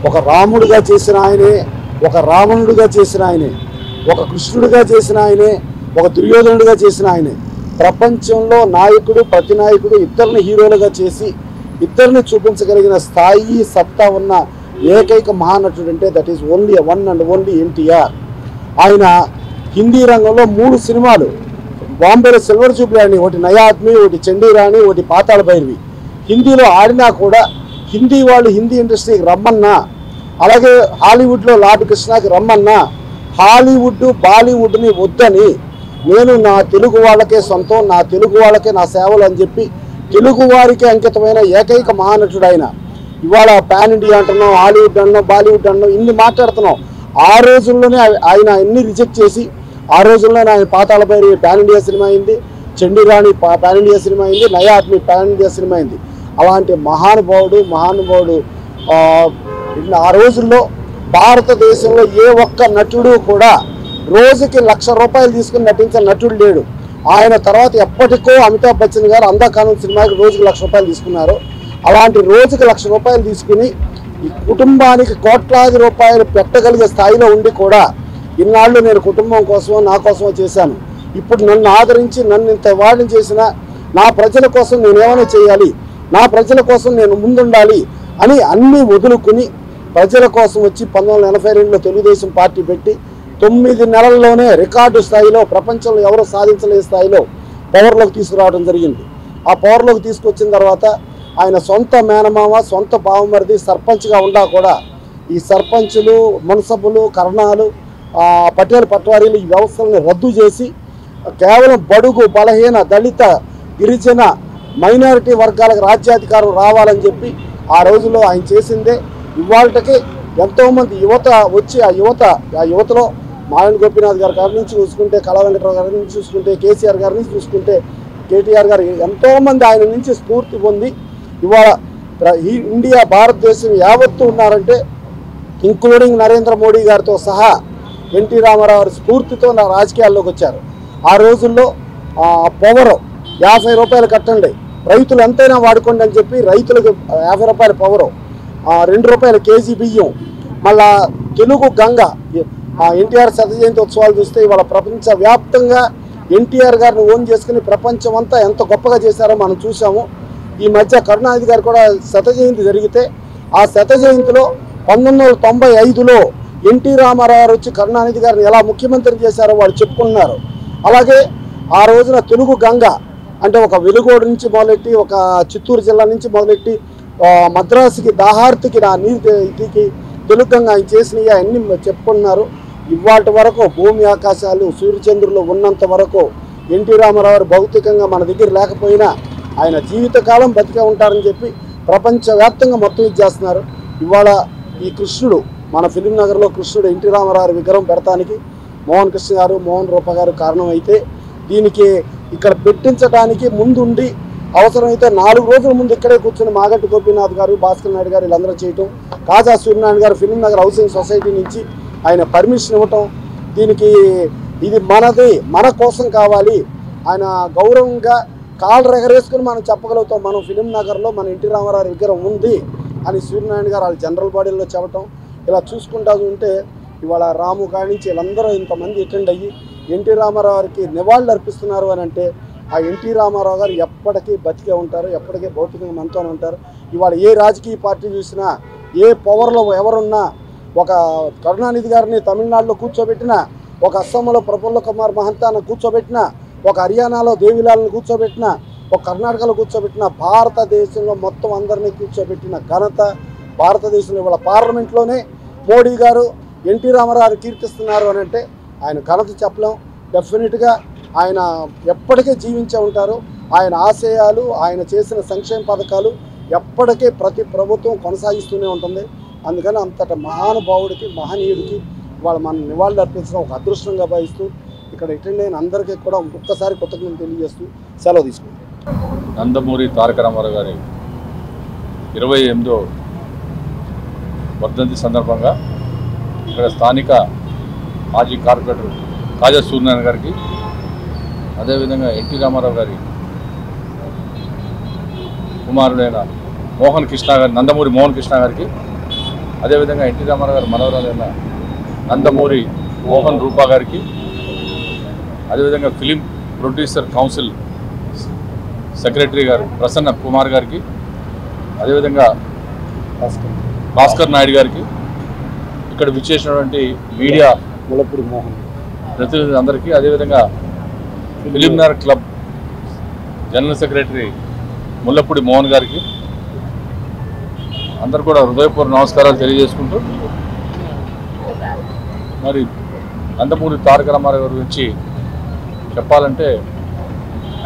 ఒక రాముడిగా చేసిన ఆయనే, ఒక రావణుడిగా చేసిన ఆయనే, ఒక కృష్ణుడిగా చేసిన ఆయనే, ఒక దుర్యోధనుడిగా చేసిన ఆయనే. ప్రపంచంలో నాయకుడు, ప్రతి నాయకుడు ఇద్దరిని హీరోలుగా చేసి ఇద్దరిని చూపించగలిగిన స్థాయి, సత్తా ఉన్న ఏకైక మహానటుడు అంటే that is only one and only NTR. ఆయన హిందీ రంగంలో 3 సినిమాలు, బాంబేలో సిల్వర్ జూబ్లీ అని, ఒకటి నయా ఆద్మీ, ఒకటి చండీరాణి, ఒకటి పాతాళ భైరవి హిందీలో ఆడినా కూడా హిందీ వాళ్ళు హిందీ ఇండస్ట్రీకి రమ్మన్నా, అలాగే హాలీవుడ్లో లార్డ్ కృష్ణకి రమ్మన్నా హాలీవుడ్ బాలీవుడ్ని వద్దని, నేను నా తెలుగు వాళ్ళకే సొంతం, నా తెలుగు వాళ్ళకే నా సేవలు అని చెప్పి తెలుగు వారికి అంకితమైన ఏకైక మహానటుడు ఆయన. ఇవాళ పాన్ ఇండియా అంటున్నాం, హాలీవుడ్ అన్నాం, బాలీవుడ్ అన్నాం, ఇన్ని మాట్లాడుతున్నాం. ఆ రోజుల్లోనే ఆయన అన్ని రిజెక్ట్ చేసి, ఆ రోజుల్లోనే ఆయన పాతాళ భైరవి పాన్ ఇండియా సినిమా అయింది, చండీరాణి పాన్ ఇండియా సినిమా అయింది, నయా ఆద్మీ పాన్ ఇండియా సినిమా అయింది. అలాంటి మహానుభావుడు ఆ రోజుల్లో భారతదేశంలో ఏ ఒక్క నటుడు కూడా రోజుకి ₹1,00,000 తీసుకుని నటించిన నటుడు లేడు. ఆయన తర్వాత ఎప్పటికో అమితాబ్ బచ్చన్ గారు అందాకాలం సినిమాకి రోజుకి ₹1,00,000 తీసుకున్నారు. అలాంటి రోజుకి ₹1,00,000 తీసుకుని ఈ కుటుంబానికి కోట్లాది రూపాయలు పెట్టగలిగే స్థాయిలో ఉండి కూడా ఇన్నాళ్ళు నేను కుటుంబం కోసమో నా కోసమో చేశాను, ఇప్పుడు నన్ను ఆదరించి నన్ను ఇంత వాడిని చేసిన నా ప్రజల కోసం నేనేమైనా చేయాలి, నా ప్రజల కోసం నేను ముందుండాలి అని అన్నీ వదులుకుని ప్రజల కోసం వచ్చి 1982లో తెలుగుదేశం పార్టీ పెట్టి 9 నెలల్లోనే రికార్డు స్థాయిలో, ప్రపంచంలో ఎవరో సాధించలేని స్థాయిలో పవర్లోకి తీసుకురావడం జరిగింది. ఆ పవర్లోకి తీసుకొచ్చిన తర్వాత ఆయన సొంత మేనమామ, సొంత బావమరిది సర్పంచ్గా ఉండా కూడా ఈ సర్పంచులు, మున్సబులు, కర్ణాలు, పటేల్ పట్వారీలు ఈ వ్యవస్థలను రద్దు చేసి కేవలం బడుగు, బలహీన, దళిత, గిరిజన, మైనారిటీ వర్గాలకు రాజ్యాధికారం రావాలని చెప్పి ఆ రోజుల్లో ఆయన చేసిందే. ఇవాళకి ఎంతోమంది యువత వచ్చి ఆ యువతలో మాయన్ గోపీనాథ్ గారి నుంచి చూసుకుంటే, కళా వెంకటరావు గారి నుంచి చూసుకుంటే, కేసీఆర్ గారి నుంచి చూసుకుంటే, కేటీఆర్ గారు ఎంతోమంది ఆయన నుంచి స్ఫూర్తి పొంది ఇవాళ ఇండియా, భారతదేశం యావత్తు ఉన్నారంటే ఇంక్లూడింగ్ నరేంద్ర మోడీ గారితో సహా ఎన్టీ రామారావు స్ఫూర్తితో నా రాజకీయాల్లోకి వచ్చారు. ఆ రోజుల్లో పవర్ ₹50 కట్టండి, రైతులు ఎంతైనా వాడుకోండి అని చెప్పి రైతులకు ₹50 పవరు, ₹2 కేజీ బియ్యం. మళ్ళా తెలుగు గంగ ఎన్టీఆర్ శత జయంతి ఉత్సవాలు చూస్తే ఇవాళ ప్రపంచవ్యాప్తంగా ఎన్టీఆర్ గారిని ఓన్ చేసుకుని ప్రపంచం అంతా ఎంత గొప్పగా చేశారో మనం చూసాము. ఈ మధ్య కరుణానిధి గారు కూడా శత జయంతి జరిగితే ఆ శత జయంతిలో 1995లో ఎన్టీ రామారావు గారు వచ్చి కరుణానిధి గారిని ఎలా ముఖ్యమంత్రి చేశారో వాళ్ళు చెప్పుకున్నారు. అలాగే ఆ రోజున తెలుగు గంగ అంటే ఒక వెలుగోడు నుంచి మొదలెట్టి, ఒక చిత్తూరు జిల్లా నుంచి మొదలెట్టి మద్రాసుకి, దాహార్తికి, నా నీటికి తెలుగు గంగ ఆయన చేసినవి అన్నీ చెప్పుకున్నారు. ఇవాటి వరకు భూమి ఆకాశాలు సూర్యచంద్రులు ఉన్నంత వరకు ఎన్టీ రామారావు గారు భౌతికంగా మన దగ్గర లేకపోయినా ఆయన జీవితకాలం బతికే ఉంటారని చెప్పి ప్రపంచవ్యాప్తంగా మొత్తం ఇది చేస్తున్నారు. ఇవాళ ఈ కృష్ణుడు, మన ఫిలిం నగర్లో కృష్ణుడు ఎన్టీ రామారావు విగ్రహం పెడతానికి మోహన్ కృష్ణ గారు, మోహన్ రూప గారు కారణమైతే దీనికి ఇక్కడ పెట్టించడానికి ముందుండి అవసరమైతే 4 రోజుల ముందు ఇక్కడే కూర్చొని మాగంటి గోపీనాథ్ గారు, భాస్కర్ నాయుడు గారు వీళ్ళందరూ చేయటం, కాజా సూర్యనారాయణ గారు ఫిలిం నగర్ హౌసింగ్ సొసైటీ నుంచి ఆయన పర్మిషన్ ఇవ్వటం, దీనికి ఇది మనది, మన కోసం కావాలి, ఆయన గౌరవంగా కాళ్ళు ఎగరేసుకుని మనం చెప్పగలుగుతాం మనం ఫిలిం నగర్లో మన ఎన్టీ రామారావు విగ్రహం ఉంది అని సూర్యనారాయణ గారు వాళ్ళ జనరల్ బాడీలో చెప్పటం. ఇలా చూసుకుంటా ఉంటే ఇవాళ రాము కాడి నుంచి వీళ్ళందరూ ఇంతమంది అటెండ్ అయ్యి ఎన్టీ రామారావు గారికి నివాళులు అర్పిస్తున్నారు అని అంటే ఆ ఎన్టీ రామారావు గారు ఎప్పటికీ బతికే ఉంటారు, ఎప్పటికీ భౌతికంగా మనతోనే ఉంటారు. ఇవాళ ఏ రాజకీయ పార్టీ చూసినా, ఏ పవర్లో ఎవరున్నా, ఒక కరుణానిధి గారిని తమిళనాడులో కూర్చోబెట్టినా, ఒక అస్సాంలో ప్రఫుల్ల కుమార్ మహంతాను కూర్చోబెట్టినా, ఒక హర్యానాలో దేవిలాల్ని కూర్చోబెట్టినా, ఒక కర్ణాటకలో కూర్చోబెట్టిన, భారతదేశంలో మొత్తం అందరినీ కూర్చోబెట్టిన ఘనత భారతదేశంలో. ఇవాళ పార్లమెంట్లోనే మోడీ గారు ఎన్టీ రామారావు కీర్తిస్తున్నారు అని అంటే ఆయన ఘనత చెప్పలేం. డెఫినెట్గా ఆయన ఎప్పటికీ జీవించే ఉంటారు. ఆయన ఆశయాలు, ఆయన చేసిన సంక్షేమ పథకాలు ఎప్పటికీ ప్రతి ప్రభుత్వం కొనసాగిస్తూనే ఉంటుంది. అందుకని అంతట మహానుభావుడికి, మహనీయుడికి ఇవాళ మనం నివాళులు అర్పించడం ఒక అదృష్టంగా భావిస్తూ ఇక్కడ అటెండ్ అయిన అందరికీ కూడా ఒక్కసారి కృతజ్ఞతలు తెలియజేస్తూ సెలవు తీసుకుంటాం. నందమూరి తారక రామారావు గారి 28వ వర్ధంతి సందర్భంగా ఇక్కడ స్థానిక మాజీ కార్పొరేటర్ కాజా సూర్యనారాయణ గారికి, అదేవిధంగా ఎన్టీ రామారావు గారి కుమారుడైన మోహన్ కృష్ణ గారి, నందమూరి మోహన్ కృష్ణ గారికి, అదేవిధంగా ఎన్టీ రామారావు గారి మనవరాలైన నందమూరి మోహన్ రూపా గారికి, అదేవిధంగా ఫిలిం ప్రొడ్యూసర్ కౌన్సిల్ సెక్రటరీ గారు ప్రసన్న కుమార్ గారికి, అదేవిధంగా భాస్కర్ నాయుడు గారికి, ఇక్కడ విచ్చేసినటువంటి మీడియా ముల్లపూడి మోహన్ ప్రతినిధులందరికీ, అదేవిధంగా film Nagar club general secretary Mullapudi Mohan గారికి అందరు కూడా హృదయపూర్వక నమస్కారాలు తెలియజేసుకుంటూ, మరి నందమూరి తారక రామారావు గారి గురించి చెప్పాలంటే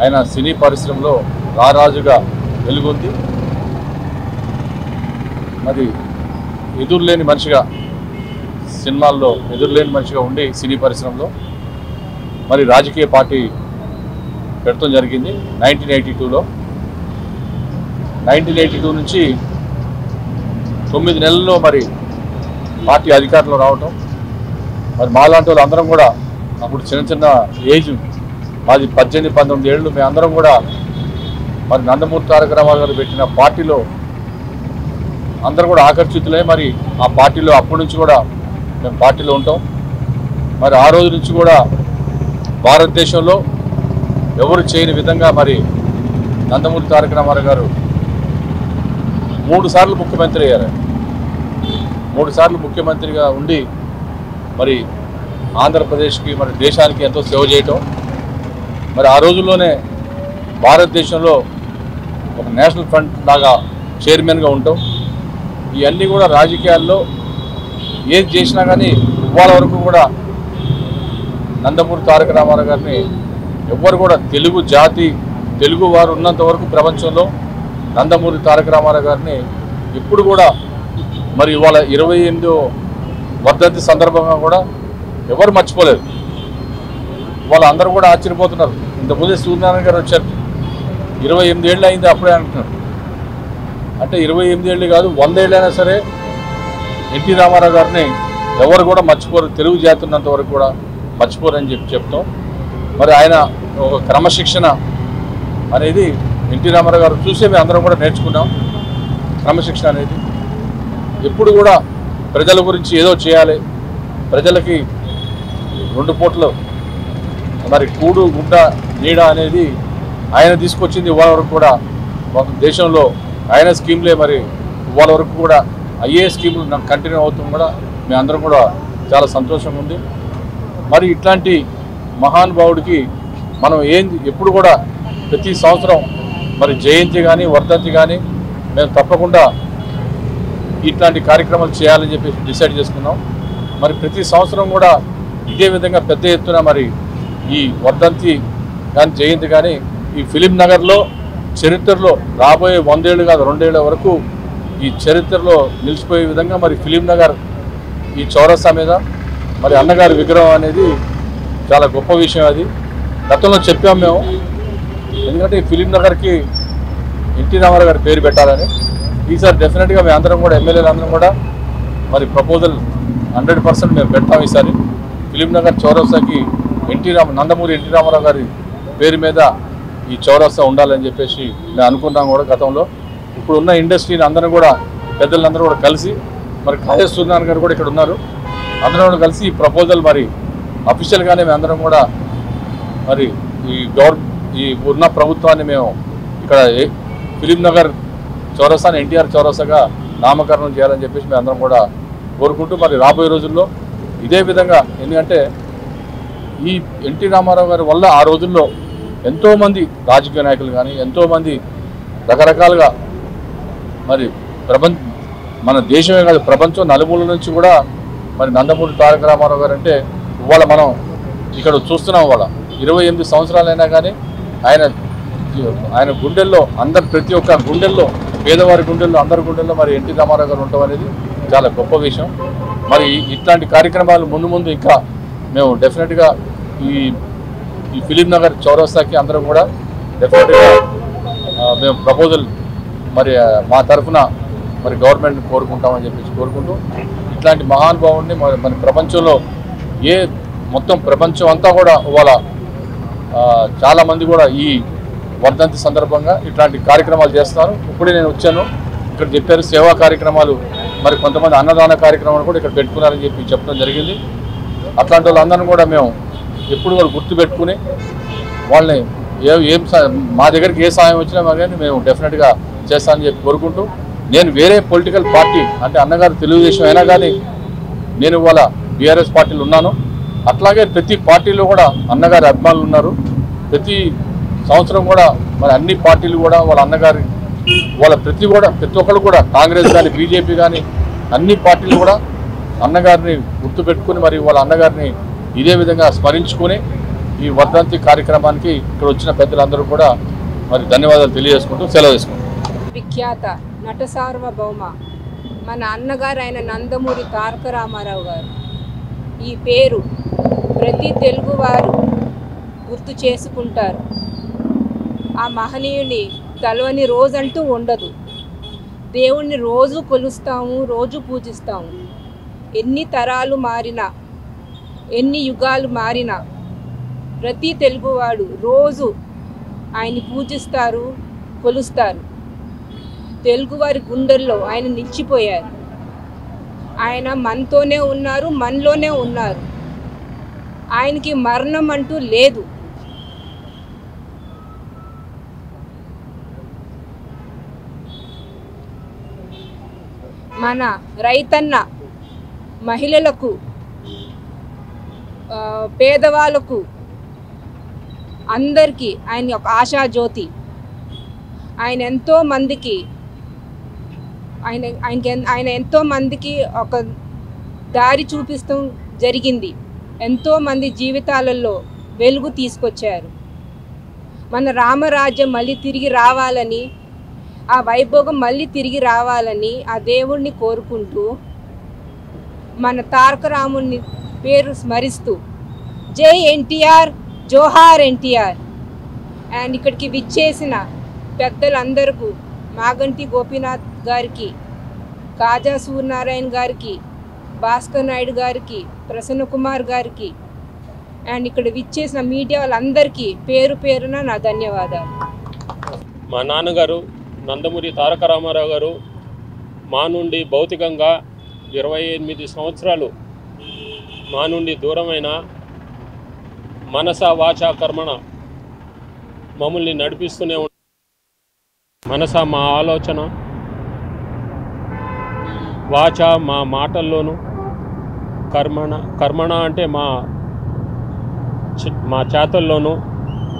ఆయన సినీ పరిశ్రమలో రారాజుగా వెలుగొంది, మరి ఎదురులేని మనిషిగా సినిమాల్లో ఎదురులేని మనిషిగా ఉండి సినీ పరిశ్రమలో మరి రాజకీయ పార్టీ పెట్టడం జరిగింది 1982లో. 1982 నుంచి 9 నెలల్లో మరి పార్టీ అధికారంలో రావటం, మరి మాలాంటి వాళ్ళు అందరం కూడా అప్పుడు చిన్న ఏజ్, మాది 18-19 ఏళ్ళు, మేము అందరం కూడా మరి నందమూరి తారక రామారావు గారు పెట్టిన పార్టీలో అందరూ కూడా ఆకర్షితులై మరి ఆ పార్టీలో అప్పటి నుంచి కూడా మేము పార్టీలో ఉంటాం. మరి ఆ రోజు నుంచి కూడా భారతదేశంలో ఎవరు చేయని విధంగా మరి నందమూరి తారక రామారావు గారు 3 సార్లు ముఖ్యమంత్రి అయ్యారు. 3 సార్లు ముఖ్యమంత్రిగా ఉండి మరి ఆంధ్రప్రదేశ్కి మరి దేశానికి ఎంతో సేవ చేయటం, మరి ఆ రోజుల్లోనే భారతదేశంలో ఒక నేషనల్ ఫండ్ లాగా చైర్మన్గా ఉంటాం. ఇవన్నీ కూడా రాజకీయాల్లో ఏది చేసినా కానీ ఇవాళ వరకు కూడా నందమూరి తారక రామారావు గారిని ఎవ్వరు కూడా తెలుగు జాతి తెలుగు వారు ఉన్నంత వరకు ప్రపంచంలో నందమూరి తారక రామారావు గారిని ఇప్పుడు కూడా మరి ఇవాళ 28వ వర్ధంతి సందర్భంగా కూడా ఎవరు మర్చిపోలేదు. వాళ్ళు అందరూ కూడా ఆశ్చర్యపోతున్నారు. ఇంతకుముందే సూర్యనారాయణ గారు వచ్చారు, 28 ఏళ్ళు అయింది అప్పుడే అంటున్నారు. అంటే 28 ఏళ్ళు కాదు, 100 ఏళ్ళైనా సరే ఎన్టీ రామారావు గారిని ఎవరు కూడా మర్చిపోరు, తెలుగు జాతి ఉన్నంత వరకు కూడా మర్చిపోరు అని చెప్తాం. మరి ఆయన ఒక క్రమశిక్షణ అనేది ఎన్టీ రామారావు గారు చూసే మేము అందరం కూడా నేర్చుకున్నాం. క్రమశిక్షణ అనేది ఎప్పుడు కూడా ప్రజల గురించి ఏదో చేయాలి, ప్రజలకి 2 పూటలు మరి కూడు గుడ్డ నీడ అనేది ఆయన తీసుకొచ్చింది. ఇవాళ వరకు కూడా మన దేశంలో ఆయన స్కీమ్లే మరి ఇవాళ వరకు కూడా అయ్యే స్కీములు కంటిన్యూ అవుతుంది కూడా మేమందరం కూడా చాలా సంతోషంగా ఉంది. మరి ఇట్లాంటి మహానుభావుడికి మనం ఎప్పుడు కూడా ప్రతి సంవత్సరం మరి జయంతి కానీ వర్ధంతి కానీ మేము తప్పకుండా ఇట్లాంటి కార్యక్రమాలు చేయాలని చెప్పి డిసైడ్ చేసుకున్నాం. మరి ప్రతి సంవత్సరం కూడా ఇదే విధంగా పెద్ద ఎత్తున మరి ఈ వర్ధంతి కానీ జయంతి కానీ ఈ ఫిలిం నగర్లో చరిత్రలో రాబోయే 100 ఏళ్ళు కాదు 2 ఏళ్ల వరకు ఈ చరిత్రలో నిలిచిపోయే విధంగా మరి ఫిలిం నగర్ ఈ చౌరస్తా మీద మరి అన్నగారి విగ్రహం అనేది చాలా గొప్ప విషయం. అది గతంలో చెప్పాము మేము, ఎందుకంటే ఈ ఫిలిం నగర్కి ఎన్టీ రామారావు గారి పేరు పెట్టాలని. ఈసారి డెఫినెట్గా మేము అందరం కూడా ఎమ్మెల్యేలు అందరం కూడా మరి ప్రపోజల్ 100% మేము పెడతాం. ఈసారి ఫిలిం నగర్ చౌరస్తాకి నందమూరి ఎన్టీ రామారావు గారి పేరు మీద ఈ చౌరస్తా ఉండాలని చెప్పేసి మేము అనుకున్నాం కూడా గతంలో. ఇప్పుడు ఉన్న ఇండస్ట్రీని అందరూ కూడా పెద్దలందరూ కూడా కలిసి మరి కాజా సూర్యనారాయణ గారు కూడా ఇక్కడ ఉన్నారు, అందరం కలిసి ఈ ప్రపోజల్ మరి అఫీషియల్గానే మేము అందరం కూడా మరి ఈ ఉన్న ప్రభుత్వాన్ని మేము ఇక్కడ ఫిలిం నగర్ చౌరస్తాని ఎన్టీఆర్ చౌరస్తాగా నామకరణం చేయాలని చెప్పేసి మేము అందరం కూడా కోరుకుంటూ మరి రాబోయే రోజుల్లో ఇదే విధంగా, ఎందుకంటే ఈ ఎన్టీ రామారావు గారి వల్ల ఆ రోజుల్లో ఎంతోమంది రాజకీయ నాయకులు కానీ ఎంతోమంది రకరకాలుగా మరి మన దేశమే కాదు ప్రపంచం నలుమూల నుంచి కూడా మరి నందమూరి తారక రామారావు గారు అంటే ఇవాళ మనం ఇక్కడ చూస్తున్నాం. ఇవాళ 28 సంవత్సరాలైనా కానీ ఆయన గుండెల్లో ప్రతి ఒక్క గుండెల్లో పేదవారి గుండెల్లో అందరి గుండెల్లో మరి ఎన్టీ రామారావు గారు ఉండటం అనేది చాలా గొప్ప విషయం. మరి ఇట్లాంటి కార్యక్రమాలు ముందు ఇంకా మేము డెఫినెట్గా ఈ ఫిలిం నగర్ చౌరస్తాకి అందరం కూడా డెఫినెట్గా మేము ప్రపోజల్ మరి మా తరఫున మరి గవర్నమెంట్ని కోరుకుంటామని చెప్పేసి కోరుకుంటూ ఇట్లాంటి మహానుభావుడిని మరి ప్రపంచంలో మొత్తం ప్రపంచం అంతా కూడా ఇవాళ చాలామంది కూడా ఈ వర్ధంతి సందర్భంగా ఇట్లాంటి కార్యక్రమాలు చేస్తున్నారు. ఇప్పుడే నేను వచ్చాను, ఇక్కడ చెప్పారు సేవా కార్యక్రమాలు మరి కొంతమంది అన్నదాన కార్యక్రమాలు కూడా ఇక్కడ పెట్టుకున్నారని చెప్పి చెప్పడం జరిగింది. అట్లాంటి వాళ్ళందరినీ కూడా మేము ఎప్పుడు కూడా గుర్తుపెట్టుకుని వాళ్ళని మా దగ్గరికి ఏ సాయం వచ్చినా కానీ మేము డెఫినెట్గా చేస్తానని చెప్పి కోరుకుంటూ, నేను వేరే పొలిటికల్ పార్టీ అంటే అన్నగారు తెలుగుదేశం అయినా కానీ నేను ఇవాళ బీఆర్ఎస్ పార్టీలో ఉన్నాను. అట్లాగే ప్రతి పార్టీలో కూడా అన్నగారి అభిమానులు ఉన్నారు. ప్రతి సంవత్సరం కూడా మరి అన్ని పార్టీలు కూడా వాళ్ళ అన్నగారి ప్రతి ఒక్కరు కూడా కాంగ్రెస్ కానీ బీజేపీ కానీ అన్ని పార్టీలు కూడా అన్నగారిని గుర్తుపెట్టుకుని మరి వాళ్ళ అన్నగారిని ఇదే విధంగా స్మరించుకొని ఈ వర్ధంతి కార్యక్రమానికి ఇక్కడ వచ్చిన పెద్దలందరూ కూడా మరి ధన్యవాదాలు తెలియజేసుకుంటూ సెలవు తీసుకుంటాం. విఖ్యాత నట సార్వభౌమ మన అన్నగారు అయిన నందమూరి తారక రామారావు గారు ఈ పేరు ప్రతి తెలుగువారు గుర్తు చేసుకుంటారు. ఆ మహనీయుని తలవని రోజంటూ ఉండదు. దేవుణ్ణి రోజు కొలుస్తాము, రోజు పూజిస్తాము. ఎన్ని తరాలు మారినా, ఎన్ని యుగాలు మారినా ప్రతి తెలుగువాడు రోజు ఆయన్ని పూజిస్తారు, కొలుస్తారు. తెలుగువారి గుండెల్లో ఆయన నిలిచిపోయారు. ఆయన మనతోనే ఉన్నారు, మనలోనే ఉన్నారు. ఆయనకి మరణం అంటూ లేదు. మన రైతన్న మహిళలకు, పేదవాళ్ళకు అందరికీ ఆయన ఒక ఆశాజ్యోతి. ఆయన ఎంతో మందికి ఒక దారి చూపిస్తూ జరిగింది. ఎంతోమంది జీవితాలలో వెలుగు తీసుకొచ్చారు. మన రామరాజ్యం మళ్ళీ తిరిగి రావాలని, ఆ వైభోగం మళ్ళీ తిరిగి రావాలని ఆ దేవుణ్ణి కోరుకుంటూ మన తారక రాముని పేరు స్మరిస్తూ జై ఎన్టీఆర్, జోహార్ ఎన్టీఆర్. అండ్ ఇక్కడికి విచ్చేసిన పెద్దలందరికీ, మాగంటి గోపీనాథ్ గారికి, కాజా సూర్యనారాయణ గారికి, భాస్కర్ నాయుడు గారికి, ప్రసన్న కుమార్ గారికి అండ్ ఇక్కడ విచ్చేసిన మీడియా వాళ్ళందరికీ పేరు పేరున నా ధన్యవాదాలు. మా నాన్నగారు నందమూరి తారక రామారావు గారు మా నుండి భౌతికంగా 28 సంవత్సరాలు మా నుండి దూరమైన మనస వాచ కర్మణ మమ్మల్ని నడిపిస్తూనే ఉంటారు. మనస మా ఆలోచన, వాచ మా మాటల్లోనూ, కర్మణ అంటే మా చేతల్లోనూ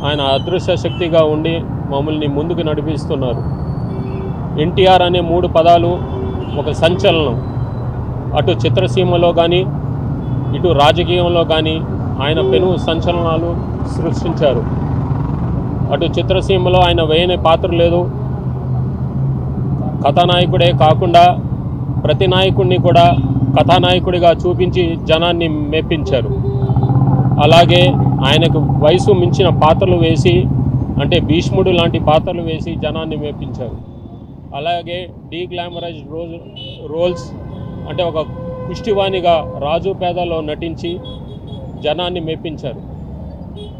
ఆయన అదృశ్య శక్తిగా ఉండి మమ్మల్ని ముందుకు నడిపిస్తున్నారు. ఎన్టీఆర్ అనే 3 పదాలు ఒక సంచలనం. అటు చిత్రసీమలో కానీ ఇటు రాజకీయంలో కానీ ఆయన పెను సంచలనాలు సృష్టించారు. అటు చిత్రసీమలో ఆయన వేయని పాత్ర లేదు. కథానాయకుడే కాకుండా ప్రతి నాయకుడిని కూడా కథానాయకుడిగా చూపించి జనాన్ని మెప్పించారు. అలాగే ఆయనకు వయసు మించిన పాత్రలు వేసి, అంటే భీష్ముడు లాంటి పాత్రలు వేసి జనాన్ని మెప్పించారు. అలాగే డీగ్లామరైజ్ రోల్స్ అంటే ఒక కుష్టివాణిగా రాజు పేదలో నటించి జనాన్ని మెప్పించారు.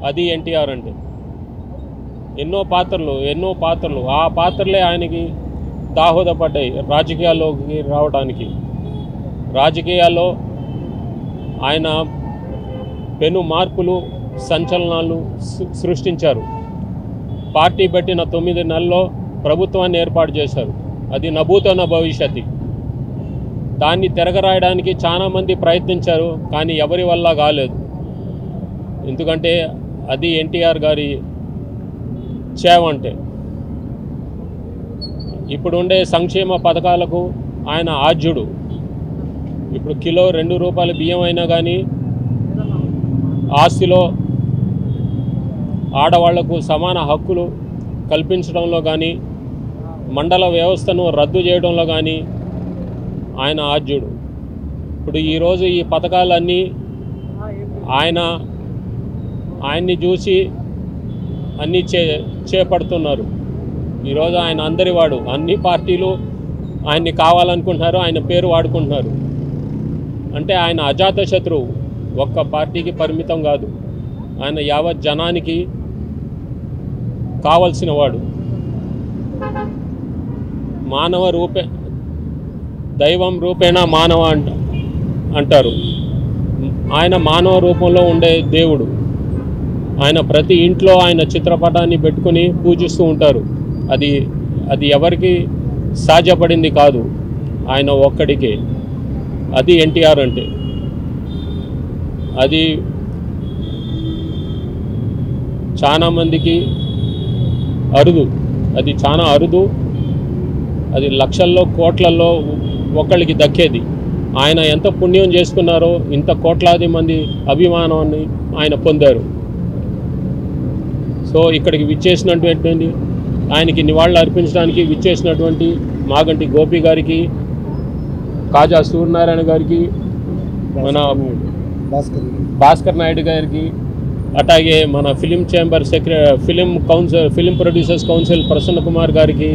అది ఎన్టీఆర్ అంటే. ఎన్నో పాత్రలు ఆ పాత్రలే ఆయనకి దాహోదపడ్డాయి రాజకీయాల్లోకి రావడానికి. రాజకీయాల్లో ఆయన పెను మార్పులు, సంచలనాలు సృష్టించారు. పార్టీ పెట్టిన 9 నెలల్లో ప్రభుత్వాన్ని ఏర్పాటు చేశారు. అది నభూతన భవిష్యత్తు. దాన్ని తిరగరాయడానికి చాలామంది ప్రయత్నించారు, కానీ ఎవరి వల్ల కాలేదు. ఎందుకంటే అది ఎన్టీఆర్ గారి చేవంటే. ఇప్పుడుండే సంక్షేమ పథకాలకు ఆయన ఆద్యుడు. ఇప్పుడు కిలో 2 రూపాయల బియ్యం అయినా కానీ, ఆస్తిలో ఆడవాళ్లకు సమాన హక్కులు కల్పించడంలో కానీ, మండల వ్యవస్థను రద్దు చేయడంలో కానీ ఆయన ఆద్యుడు. ఇప్పుడు ఈరోజు ఈ పథకాలన్నీ ఆయన్ని చూసి అన్నీ చేపడుతున్నారు. ఈరోజు ఆయన అందరివాడు. అన్ని పార్టీలు ఆయన్ని కావాలనుకుంటున్నారు, ఆయన పేరు వాడుకుంటున్నారు. అంటే ఆయన అజాత శత్రువు, ఒక్క పార్టీకి పరిమితం కాదు. ఆయన యావత్ జనానికి కావలసిన వాడు. దైవం రూపేణ మానవ అంటారు. ఆయన మానవ రూపంలో ఉండే దేవుడు. ఆయన ప్రతి ఇంట్లో ఆయన చిత్రపటాన్ని పెట్టుకుని పూజిస్తూ ఉంటారు. అది ఎవరికి సాధ్యపడింది కాదు, ఆయన ఒక్కడికే. అది ఎన్టీఆర్ అంటే. అది చాలా మందికి అరుదు. అది చాలా అరుదు. అది లక్షల్లో కోట్లలో ఒక్కళ్ళకి దక్కేది. ఆయన ఎంత పుణ్యం చేసుకున్నారో ఇంత కోట్లాది మంది అభిమానాన్ని ఆయన పొందారు. సో ఇక్కడికి విచ్చేసినటువంటి, ఆయనకి నివాళులు అర్పించడానికి విచ్చేసినటువంటి మాగంటి గోపి గారికి, కాజా సూర్యనారాయణ గారికి, మన భాస్కర్ నాయుడు గారికి, అట్లాగే మన film chamber film producers council Prasanna Kumar గారికి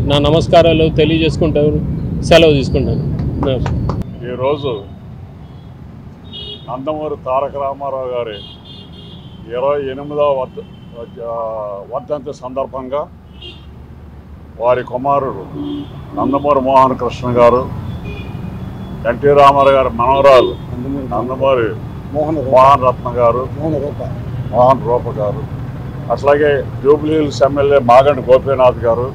నా నమస్కారాలు తెలియజేసుకుంటాను. సెలవు తీసుకుంటాను. ఈరోజు నందమూరి తారక రామారావు గారి 28వ వర్ధంతి సందర్భంగా వారి కుమారుడు నందమూరి మోహన్ కృష్ణ గారు, ఎన్టీ రామారావు గారి మనవరాలు నందమూరి మోహన్ రత్న గారు, మోహన్ రూప గారు, అట్లాగే Jubilee Hills MLA Maganti Gopinath garu,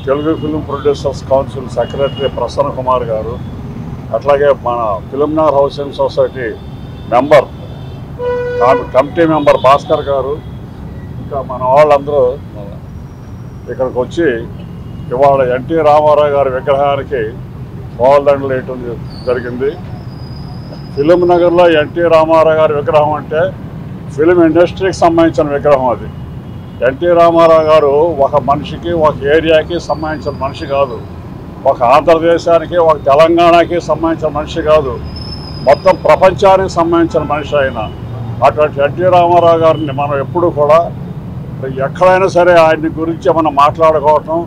Telugu film producers council secretary Prasanna Kumar garu, అట్లాగే మన Filmnagar housing society member committee member Bhaskar garu, ఇంకా మన వాళ్ళందరూ ఇక్కడికి వచ్చి ఇవాళ ఎన్టీ రామారావు గారి విగ్రహానికి పూలదండలు వేయటం జరిగింది. ఫిలింనగర్లో ఎన్టీ రామారావు గారి విగ్రహం అంటే ఫిలిం ఇండస్ట్రీకి సంబంధించిన విగ్రహం. అది ఎన్టీ రామారావు గారు ఒక మనిషికి, ఒక ఏరియాకి సంబంధించిన మనిషి కాదు, ఒక ఆంధ్రదేశానికి, ఒక తెలంగాణకి సంబంధించిన మనిషి కాదు, మొత్తం ప్రపంచానికి సంబంధించిన మనిషి ఆయన. అటువంటి ఎన్టీ రామారావు గారిని మనం ఎప్పుడు కూడా ఎక్కడైనా సరే ఆయన గురించి మనం మాట్లాడుకోవటం,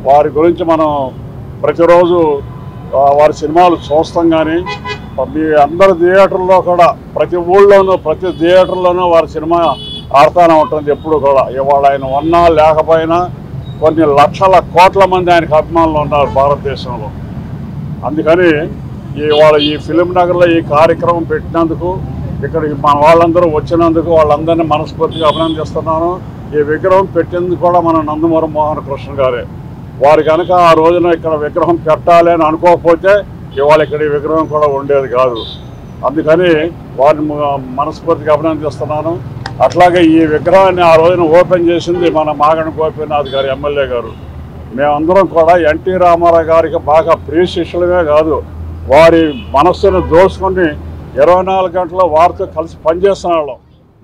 వారి గురించి మనం ప్రతిరోజు వారి సినిమాలు చూస్తాం. కానీ మీ అందరి థియేటర్లో కూడా ప్రతి ఊళ్ళోనూ ప్రతి థియేటర్లోనూ వారి సినిమా ఆడుతూనే ఉంటుంది ఎప్పుడు కూడా. ఇవాళ ఆయన ఉన్నా లేకపోయినా కొన్ని లక్షల కోట్ల మంది ఆయనకు అభిమానులు ఉన్నారు భారతదేశంలో. అందుకని ఇవాళ ఈ ఫిలిం నగర్లో ఈ కార్యక్రమం పెట్టినందుకు, ఇక్కడికి మన వాళ్ళందరూ వచ్చినందుకు వాళ్ళందరినీ మనస్ఫూర్తిగా అభినందిస్తున్నాను. ఈ విగ్రహం పెట్టినందుకు కూడా మన నందమూరి మోహన్ కృష్ణ గారే. వారు కనుక ఆ రోజున ఇక్కడ విగ్రహం పెట్టాలి అని అనుకోకపోతే ఇవాళ ఇక్కడ ఈ విగ్రహం కూడా ఉండేది కాదు. అందుకని వారిని మనస్ఫూర్తిగా అభినందిస్తున్నాను. అట్లాగే ఈ విగ్రహాన్ని ఆ రోజున ఓపెన్ చేసింది మన మాగంటి గోపీనాథ్ గారు, ఎమ్మెల్యే గారు. మేమందరం కూడా ఎన్టీ రామారావు గారికి బాగా ప్రియ శిష్యులమే కాదు, వారి మనస్సును దోసుకొని 24 గంటల వారితో కలిసి పనిచేస్తున్న వాళ్ళం.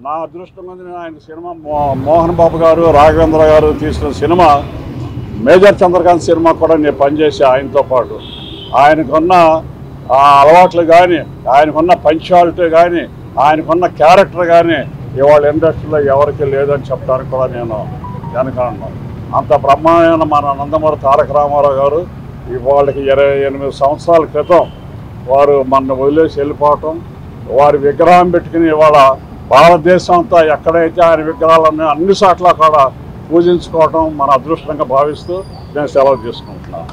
నా అదృష్టం మీద ఆయన సినిమా మోహన్ బాబు గారు, రాఘవేంద్ర గారు తీసిన సినిమా మేజర్ చంద్రకాంత్ సినిమా కూడా నేను పనిచేసి ఆయనతో పాటు. ఆయనకున్న అలవాట్లు కానీ, ఆయనకున్న పంచాలిటీ కానీ, ఆయనకున్న క్యారెక్టర్ కానీ ఇవాళ ఇండస్ట్రీలో ఎవరికి లేదని చెప్పడానికి కూడా నేను వెనకన్నాను. అంత బ్రహ్మాండమైన మన నందమూరి తారక రామారావు గారు ఇవాళకి 28 సంవత్సరాల క్రితం వారు మన వదిలేసి వెళ్ళిపోవటం, వారి విగ్రహం పెట్టుకుని ఇవాళ భారతదేశం అంతా ఎక్కడైతే ఆయన విగ్రహాలన్నీ అన్ని చోట్ల కూడా పూజించుకోవటం మన అదృష్టంగా భావిస్తూ నేను సెలవు తీసుకుంటున్నాను.